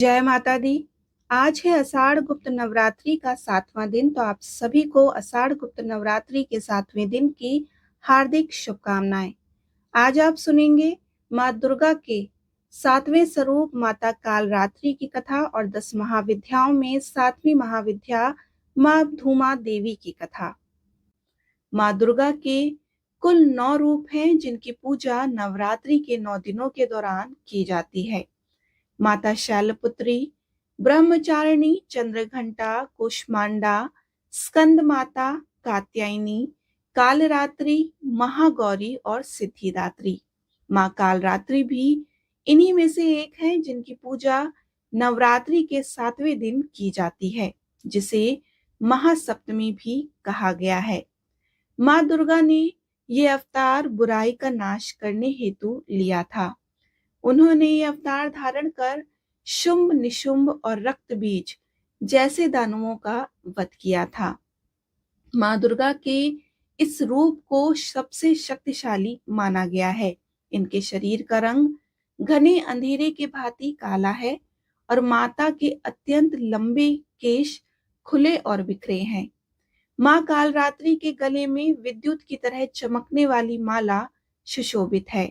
जय माता दी। आज है आषाढ़ गुप्त नवरात्रि का 7वां दिन। तो आप सभी को आषाढ़ गुप्त नवरात्रि के 7वें दिन की हार्दिक शुभकामनाएं। आज आप सुनेंगे माँ दुर्गा के 7वें स्वरूप माता कालरात्रि की कथा और 10 महाविद्याओं में 7वीं महाविद्या माँ धूमा देवी की कथा। माँ दुर्गा के कुल 9 रूप हैं जिनकी पूजा नवरात्रि के 9 दिनों के दौरान की जाती है। माता शैलपुत्री, ब्रह्मचारिणी, चंद्रघंटा, कुष्मांडा, स्कंद माता, कात्यायनी, कालरात्रि, महागौरी और सिद्धिदात्री। माँ कालरात्रि भी इन्हीं में से एक है जिनकी पूजा नवरात्रि के 7वें दिन की जाती है, जिसे महासप्तमी भी कहा गया है। माँ दुर्गा ने ये अवतार बुराई का नाश करने हेतु लिया था। उन्होंने ये अवतार धारण कर शुंभ, निशुंभ और रक्त बीज जैसे दानवों का वध किया था। माँ दुर्गा के इस रूप को सबसे शक्तिशाली माना गया है। इनके शरीर का रंग घने अंधेरे के भांति काला है और माता के अत्यंत लंबे केश खुले और बिखरे हैं। माँ कालरात्रि के गले में विद्युत की तरह चमकने वाली माला सुशोभित है।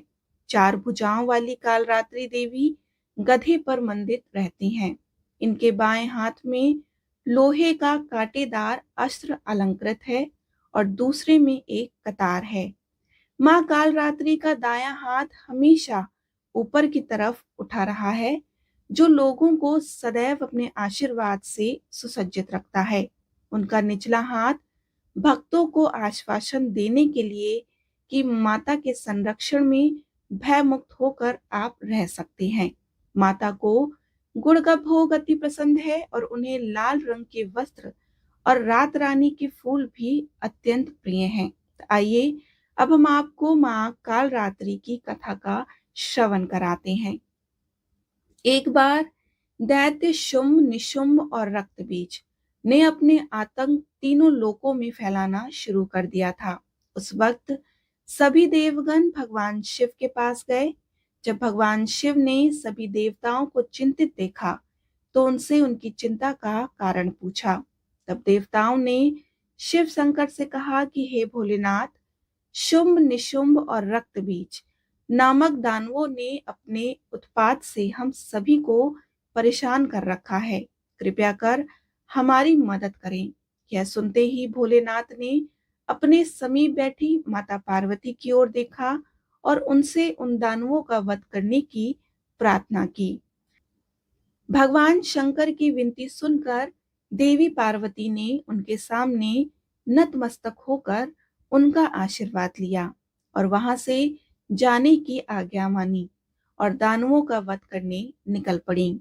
4 भुजाओं वाली कालरात्रि देवी गधे पर मंडित रहती हैं। इनके बाएं हाथ में लोहे का कांटेदार अस्त्र अलंकृत है और दूसरे में एक कतार है। माँ कालरात्रि का दायां हाथ हमेशा ऊपर की तरफ उठा रहा है, जो लोगों को सदैव अपने आशीर्वाद से सुसज्जित रखता है। उनका निचला हाथ भक्तों को आश्वासन देने के लिए कि माता के संरक्षण में भय मुक्त होकर आप रह सकते हैं। माता को गुड़ का भोग अति पसंद है और उन्हें लाल रंग के वस्त्र और रात रानी के फूल भी अत्यंत प्रिय हैं। तो आइए अब हम आपको माँ कालरात्रि की कथा का श्रवण कराते हैं। एक बार दैत्य शुंभ, निशुंभ और रक्तबीज ने अपने आतंक तीनों लोकों में फैलाना शुरू कर दिया था। उस वक्त सभी देवगण भगवान शिव के पास गए। जब भगवान शिव ने सभी देवताओं को चिंतित देखा तो उनसे उनकी चिंता का कारण पूछा। तब देवताओं ने शिव शंकर से कहा कि हे भोलेनाथ, शुंभ, निशुंभ और रक्तबीज नामक दानवों ने अपने उत्पात से हम सभी को परेशान कर रखा है। कृपया कर हमारी मदद करें। यह सुनते ही भोलेनाथ ने अपने समीप बैठी माता पार्वती की ओर देखा और उनसे उन दानवों का वध करने की प्रार्थना की। भगवान शंकर की विनती सुनकर देवी पार्वती ने उनके सामने नतमस्तक होकर उनका आशीर्वाद लिया और वहां से जाने की आज्ञा मानी और दानवों का वध करने निकल पड़ी।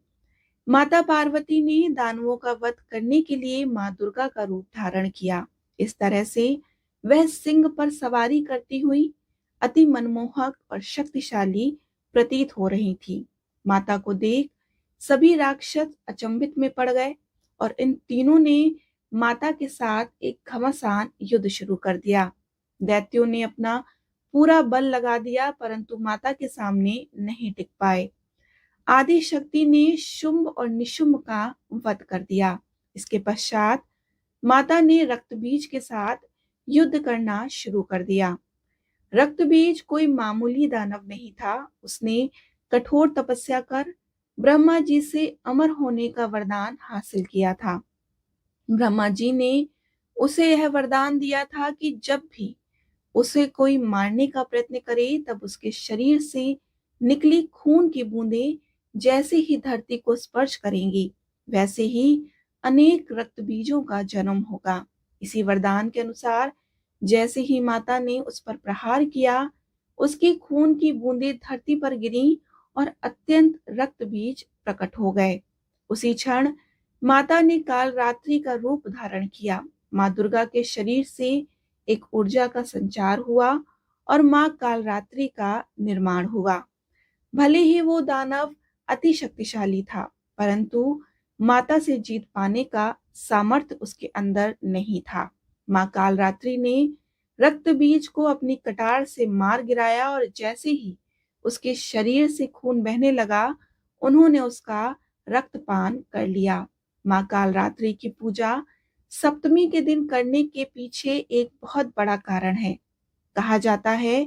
माता पार्वती ने दानवों का वध करने के लिए माँ दुर्गा का रूप धारण किया। इस तरह से वह सिंह पर सवारी करती हुई अति मनमोहक और शक्तिशाली प्रतीत हो रही थी। माता को देख सभी राक्षस अचंभित में पड़ गए और इन तीनों ने माता के साथ एक घमासान युद्ध शुरू कर दिया। दैत्यों ने अपना पूरा बल लगा दिया, परंतु माता के सामने नहीं टिक पाए। आदि शक्ति ने शुंभ और निशुंभ का वध कर दिया। इसके पश्चात माता ने रक्तबीज के साथ युद्ध करना शुरू कर दिया। रक्तबीज कोई मामूली दानव नहीं था। उसने कठोर तपस्या कर ब्रह्मा जी से अमर होने का वरदान हासिल किया था। ब्रह्मा जी ने उसे यह वरदान दिया था कि जब भी उसे कोई मारने का प्रयत्न करे तब उसके शरीर से निकली खून की बूंदें जैसे ही धरती को स्पर्श करेंगी, वैसे ही अनेक रक्त बीजों का जन्म होगा। इसी वरदान के अनुसार जैसे ही माता ने उस पर प्रहार किया, उसकी खून की बूंदें धरती पर गिरी और अत्यंत रक्त बीज प्रकट हो गए। उसी क्षण माता ने कालरात्रि का रूप धारण किया। माँ दुर्गा के शरीर से एक ऊर्जा का संचार हुआ और माँ कालरात्रि का निर्माण हुआ। भले ही वो दानव अति शक्तिशाली था, परंतु माता से जीत पाने का सामर्थ्य उसके अंदर नहीं था। माँ कालरात्रि ने रक्त बीज को अपनी कटार से मार गिराया और जैसे ही उसके शरीर से खून बहने लगा, उन्होंने उसका रक्तपान कर लिया। माँ कालरात्रि की पूजा सप्तमी के दिन करने के पीछे एक बहुत बड़ा कारण है। कहा जाता है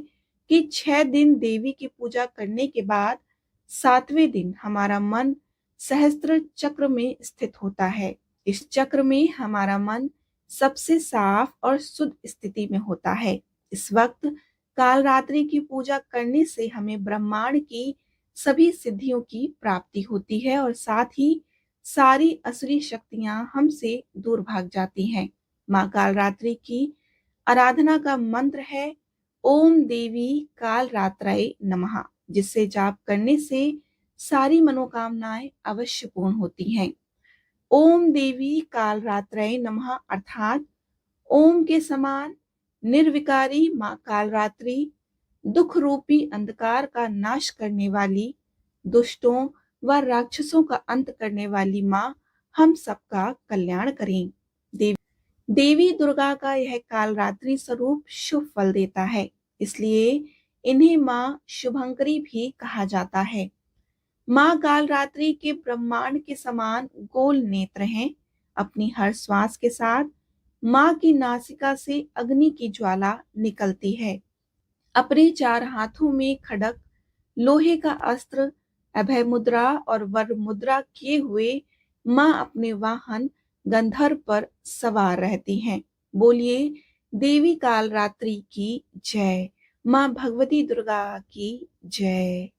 कि 6 दिन देवी की पूजा करने के बाद 7वें दिन हमारा मन सहस्त्र चक्र में स्थित होता है। इस चक्र में हमारा मन सबसे साफ और शुद्ध स्थिति में होता है। इस वक्त कालरात्रि की पूजा करने से हमें ब्रह्मांड की सभी सिद्धियों की प्राप्ति होती है और साथ ही सारी असुरी शक्तियां हमसे दूर भाग जाती हैं। माँ कालरात्रि की आराधना का मंत्र है ओम देवी कालरात्रये नमः, जिससे जाप करने से सारी मनोकामनाएं अवश्य पूर्ण होती हैं। ओम देवी कालरात्रये नमः अर्थात ओम के समान निर्विकारी माँ कालरात्रि दुख रूपी अंधकार का नाश करने वाली, दुष्टों व राक्षसों का अंत करने वाली माँ हम सबका कल्याण करें। देवी दुर्गा का यह कालरात्रि स्वरूप शुभ फल देता है, इसलिए इन्हें माँ शुभंकरी भी कहा जाता है। माँ कालरात्रि के ब्रह्मांड के समान गोल नेत्र हैं। अपनी हर श्वास के साथ माँ की नासिका से अग्नि की ज्वाला निकलती है। अपने 4 हाथों में खड्ग, लोहे का अस्त्र, अभय मुद्रा और वर मुद्रा किए हुए माँ अपने वाहन गंधर्व पर सवार रहती हैं। बोलिए देवी कालरात्रि की जय, माँ भगवती दुर्गा की जय।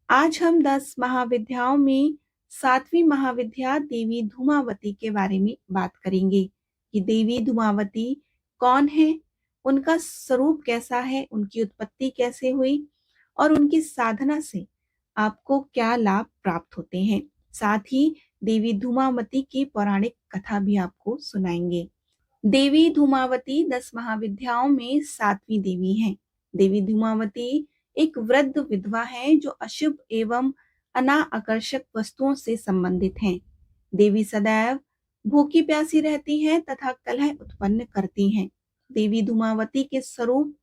आज हम 10 महाविद्याओं में 7वीं महाविद्या देवी धूमावती के बारे में बात करेंगे कि देवी धूमावती कौन है, उनका स्वरूप कैसा है, उनकी उत्पत्ति कैसे हुई और उनकी साधना से आपको क्या लाभ प्राप्त होते हैं। साथ ही देवी धूमावती की पौराणिक कथा भी आपको सुनाएंगे। देवी धूमावती 10 महाविद्याओं में 7वीं देवी है। देवी धूमावती एक वृद्ध विधवा है जो अशुभ एवं अनाकर्षक वस्तुओं से संबंधित हैं। देवी सदैव भूखी प्यासी रहती हैं तथा कलह उत्पन्न करती हैं। देवी धूमावती के स्वरूप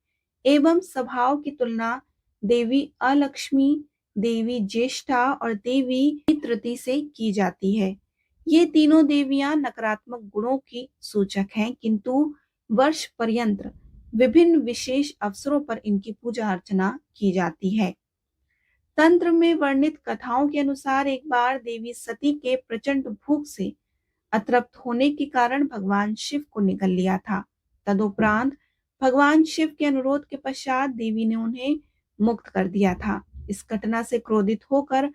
एवं स्वभाव की तुलना देवी अलक्ष्मी, देवी ज्येष्ठा और देवी तृतीय से की जाती है। ये तीनों देवियां नकारात्मक गुणों की सूचक हैं, किंतु वर्ष पर्यंत विभिन्न विशेष अवसरों पर इनकी पूजा अर्चना की जाती है। तंत्र में वर्णित कथाओं के अनुसार एक बार देवी सती के प्रचंड भूख से अतृप्त होने के कारण भगवान शिव को निगल लिया था। तदुपरांत भगवान शिव के अनुरोध के पश्चात देवी ने उन्हें मुक्त कर दिया था। इस घटना से क्रोधित होकर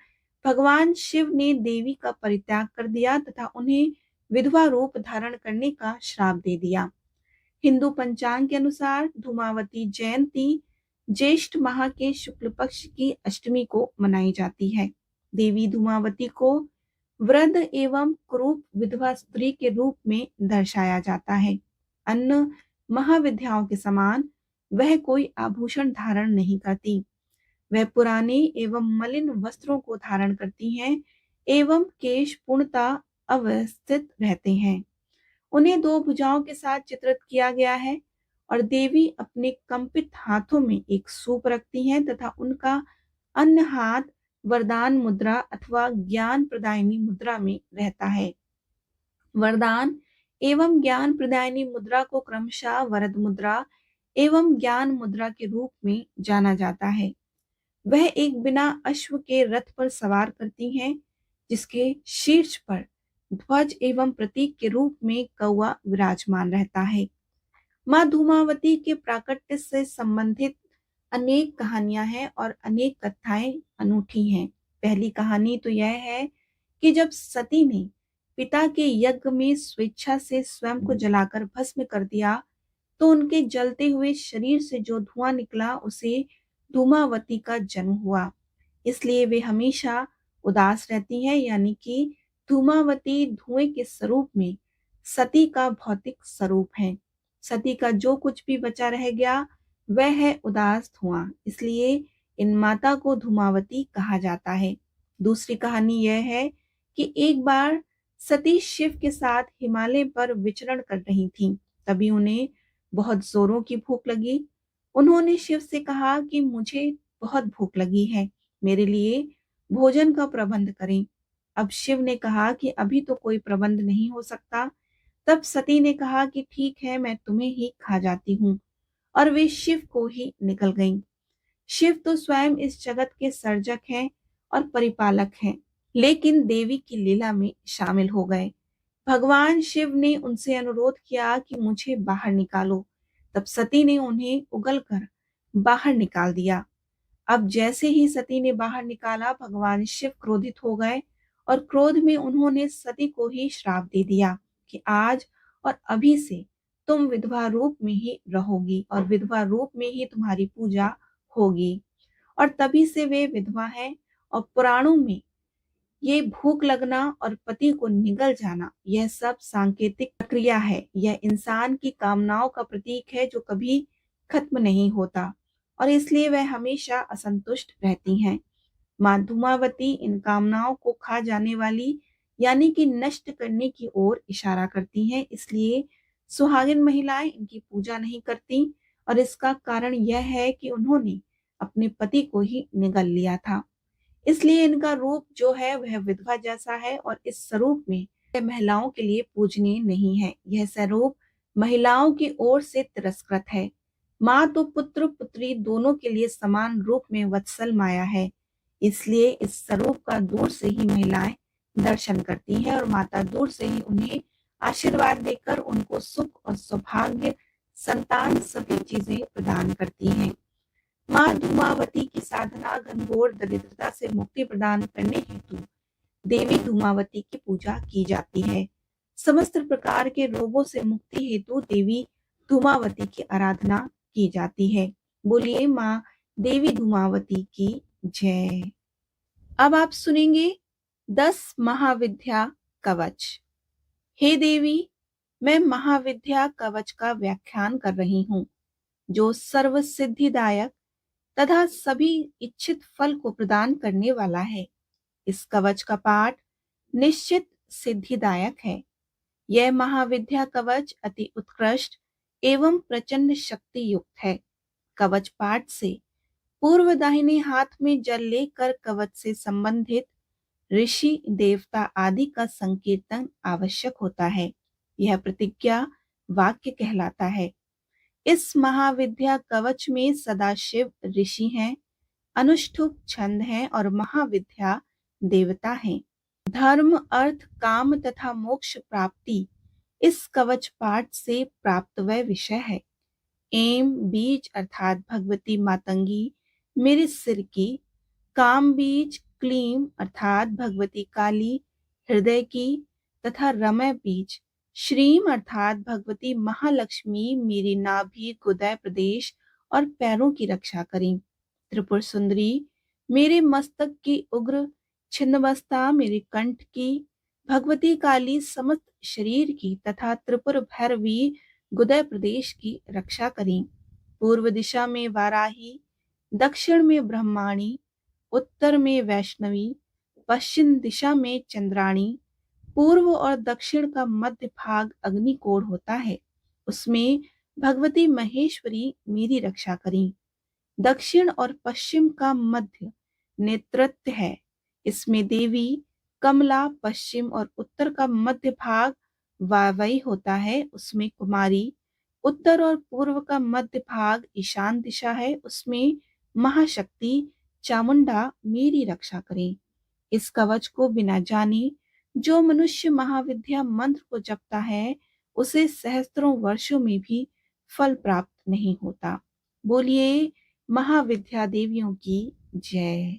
भगवान शिव ने देवी का परित्याग कर दिया तथा उन्हें विधवा रूप धारण करने का श्राप दे दिया। हिंदू पंचांग के अनुसार धूमावती जयंती ज्येष्ठ माह के शुक्ल पक्ष की अष्टमी को मनाई जाती है। देवी धूमावती को वृद्ध एवं कुरूप विधवा स्त्री के रूप में दर्शाया जाता है। अन्य महाविद्याओं के समान वह कोई आभूषण धारण नहीं करती। वह पुराने एवं मलिन वस्त्रों को धारण करती हैं एवं केश पूर्णतः अवस्थित रहते हैं। उन्हें 2 भुजाओं के साथ चित्रित किया गया है और देवी अपने कंपित हाथों में एक सूप रखती हैं तथा उनका अन्य हाथ वरदान मुद्रा अथवा ज्ञान प्रदायिनी मुद्रा में रहता है। वरदान एवं ज्ञान प्रदायिनी मुद्रा को क्रमशः वरद मुद्रा एवं ज्ञान मुद्रा के रूप में जाना जाता है। वह एक बिना अश्व के रथ पर सवार करती हैं, जिसके शीर्ष पर ध्वज एवं प्रतीक के रूप में कौवा विराजमान रहता है। माँ धूमावती के प्राकट्य से संबंधित अनेक कहानियां हैं और अनेक कथाएं अनूठी हैं। पहली कहानी तो यह है कि जब सती ने पिता के यज्ञ में स्वेच्छा से स्वयं को जलाकर भस्म कर दिया तो उनके जलते हुए शरीर से जो धुआं निकला उसे धूमावती का जन्म हुआ। इसलिए वे हमेशा उदास रहती हैं, यानी कि धूमावती धुएं के स्वरूप में सती का भौतिक स्वरूप है। सती का जो कुछ भी बचा रह गया वह है उदास धुआं, इसलिए इन माता को धूमावती कहा जाता है। दूसरी कहानी यह है कि एक बार सती शिव के साथ हिमालय पर विचरण कर रही थीं। तभी उन्हें बहुत जोरों की भूख लगी। उन्होंने शिव से कहा कि मुझे बहुत भूख लगी है, मेरे लिए भोजन का प्रबंध करें। अब शिव ने कहा कि अभी तो कोई प्रबंध नहीं हो सकता। तब सती ने कहा कि ठीक है, मैं तुम्हें ही खा जाती हूँ, और वे शिव को ही निकल गईं। शिव तो स्वयं इस जगत के सर्जक हैं और परिपालक हैं, लेकिन देवी की लीला में शामिल हो गए। भगवान शिव ने उनसे अनुरोध किया कि मुझे बाहर निकालो। तब सती ने उन्हें उगलकर बाहर निकाल दिया। अब जैसे ही सती ने बाहर निकाला, भगवान शिव क्रोधित हो गए और क्रोध में उन्होंने सती को ही श्राप दे दिया कि आज और अभी से तुम विधवा रूप में ही रहोगी और विधवा रूप में ही तुम्हारी पूजा होगी। और तभी से वे विधवा हैं। और पुराणों में ये भूख लगना और पति को निगल जाना, यह सब सांकेतिक प्रक्रिया है। यह इंसान की कामनाओं का प्रतीक है जो कभी खत्म नहीं होता, और इसलिए वह हमेशा असंतुष्ट रहती हैं। माँ धूमावती इन कामनाओं को खा जाने वाली यानी कि नष्ट करने की ओर इशारा करती हैं। इसलिए सुहागिन महिलाएं इनकी पूजा नहीं करती, और इसका कारण यह है कि उन्होंने अपने पति को ही निगल लिया था। इसलिए इनका रूप जो है वह विधवा जैसा है, और इस स्वरूप में यह महिलाओं के लिए पूजनीय नहीं है। यह स्वरूप महिलाओं की ओर से तिरस्कृत है। माँ तो पुत्र पुत्री दोनों के लिए समान रूप में वत्सल माया है। इसलिए इस स्वरूप का दूर से ही महिलाएं दर्शन करती हैं, और माता दूर से ही उन्हें आशीर्वाद देकर उनको सुख और सौभाग्य, संतान, सभी चीजें प्रदान करती हैं। माँ धूमावती की साधना घनघोर दरिद्रता से मुक्ति प्रदान करने हेतु देवी धूमावती की पूजा की जाती है। समस्त प्रकार के रोगों से मुक्ति हेतु देवी धूमावती की आराधना की जाती है। बोलिए माँ देवी धूमावती की जय। अब आप सुनेंगे 10 महाविद्या कवच। हे देवी, मैं महाविद्या कवच का व्याख्यान कर रही हूँ, जो सर्व सिद्धिदायक तथा सभी इच्छित फल को प्रदान करने वाला है। इस कवच का पाठ निश्चित सिद्धिदायक है। यह महाविद्या कवच अति उत्कृष्ट एवं प्रचंड शक्ति युक्त है। कवच पाठ से पूर्व दाहिने हाथ में जल लेकर कवच से संबंधित ऋषि देवता आदि का संकीर्तन आवश्यक होता है। यह प्रतिज्ञा वाक्य कहलाता है। इस महाविद्या कवच में सदाशिव ऋषि हैं, अनुष्ठुप छंद हैं और महाविद्या देवता हैं। धर्म, अर्थ, काम तथा मोक्ष प्राप्ति इस कवच पाठ से प्राप्त वह विषय है। एम बीज अर्थात भगवती मातंगी मेरे सिर की, काम बीज क्लीम अर्थात भगवती काली हृदय की, तथा रमय बीज श्रीम अर्थात भगवती महालक्ष्मी मेरी नाभि, गुदय प्रदेश और पैरों की रक्षा करें। त्रिपुर सुंदरी मेरे मस्तक की उग्र छिन्नमस्ता मेरे कंठ की, भगवती काली समस्त शरीर की तथा त्रिपुर भैरवी गुदय प्रदेश की रक्षा करें। पूर्व दिशा में वाराही, दक्षिण में ब्रह्माणी, उत्तर में वैष्णवी, पश्चिम दिशा में चंद्राणी, पूर्व और दक्षिण का मध्य भाग अग्निकोण होता है, उसमें भगवती महेश्वरी मेरी रक्षा करें। दक्षिण और पश्चिम का मध्य नेतृत्व है, इसमें देवी कमला, पश्चिम और उत्तर का मध्य भाग वायव्य होता है, उसमें कुमारी, उत्तर और पूर्व का मध्य भाग ईशान दिशा है, उसमें महाशक्ति चामुंडा मेरी रक्षा करें। इस कवच को बिना जाने जो मनुष्य महाविद्या मंत्र को जपता है, उसे सहस्त्रों वर्षों में भी फल प्राप्त नहीं होता। बोलिए महाविद्या देवियों की जय।